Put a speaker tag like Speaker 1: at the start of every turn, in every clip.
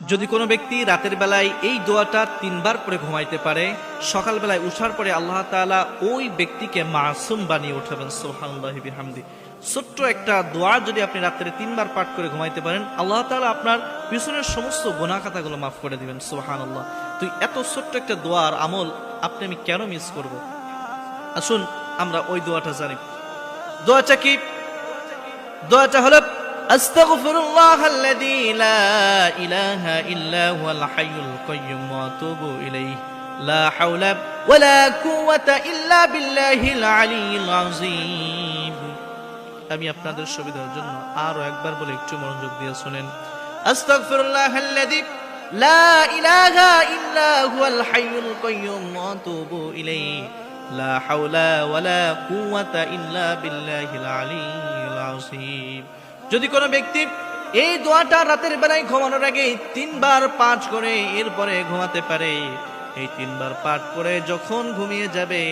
Speaker 1: যদি কোনো ব্যক্তি রাতের বেলায় এই দোয়াটা 3 বার করে ঘুমাইতে পারে, সকাল বেলায় উঠার পরে আল্লাহ তাআলা ওই ব্যক্তিকে মাসুম বানিয়ে উঠাবেন। সুবহানাল্লাহি বিহামদি। ছোট্ট একটা দোয়া যদি আপনি রাত্রে 3 বার পাঠ করে ঘুমাইতে পারেন, আল্লাহ তাআলা আপনার পিছনের সমস্ত গুনাহ খাতাগুলো মাফ করে দিবেন। সুবহানাল্লাহ। তো এত ছোট্ট একটা দোয়ার আমল আপনি আমি কেন মিস করব? আসুন আমরা ওই দোয়াটা জানি। দোয়াটা কি? দোয়াটা হলো আস্তাগফিরুল্লাহাল্লাযী লা ইলাহা ইল্লা হুয়াল হাইয়ুল কাইয়্যুম ওয়া আতুবু ইলাইহি লা হাওলা ওয়ালা কুওয়াতা ইল্লা বিল্লাহিল আলিয়্যিল আযীম। আমি আপনাদের সুবিধার জন্য আরো একবার বলে একটু মনোযোগ দিয়ে শুনেন। আস্তাগফিরুল্লাহাল্লাযী লা ইলাহা ইল্লা হুয়াল হাইয়ুল কাইয়্যুম ওয়া আতুবু ইলাইহি লা হাওলা ওয়ালা কুওয়াতা ইল্লা বিল্লাহিল আলিয়্যিল আযীম। যদি কোনো ব্যক্তি এই দোয়াটা রাতের বেলায় ঘুমানোর আগে 3 বার পাঠ করে এরপরে ঘুমাতে পারে, এই 3 বার পাঠ করে যখন ঘুমিয়ে যাবে,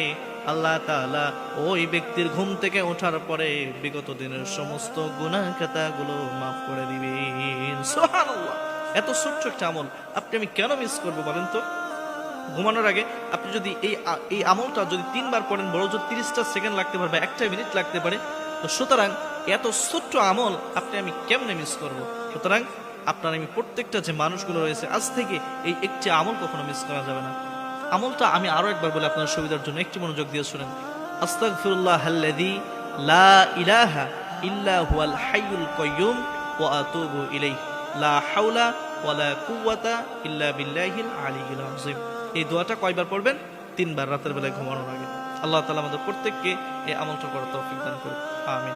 Speaker 1: আল্লাহ তাআলা ওই ব্যক্তির ঘুম থেকে ওঠার পরে বিগত দিনের সমস্ত গুনাহ খাতাগুলো মাফ করে দিবেন। সুবহানাল্লাহ। এত ছোট্ট একটা আমল আপনি আমি কেন মিস করব বলেন তো? ঘুমানোর আগে আপনি যদি এই আমলটা যদি 3 বার পড়েন, বড় জোর 30টা সেকেন্ড লাগতে পারে, 1 মিনিট লাগতে পারে। তো সুতরাং এত ছোট্ট আমল আপনি আমি কেমনে মিস করব? সুতরাং আপনার আমি প্রত্যেকটা যে মানুষগুলো রয়েছে, আজ থেকে এই একটি আমল কখনো মিস করা যাবে না। আমলটা আমি আরো একবার বলে আপনার সুবিধার জন্য একটু মনোযোগ দিয়ে শুনেন। আস্তাগফিরুল্লাহাল্লাযী লা ইলাহা ইল্লা হুয়াল হাইয়ুল কাইয়্যুম ওয়া আতুবু ইলাইহি লা হাওলা ওয়ালা কুওয়াতা ইল্লা বিল্লাহিল আলিয়্যিল আযীম। এই দোয়াটা কয়বার পড়বেন? 3 বার রাতের বেলায় ঘুমানোর আগে। আল্লাহ তাআলা আমাদের প্রত্যেককে এই আমলটা করার তৌফিক দান করুন। আমিন।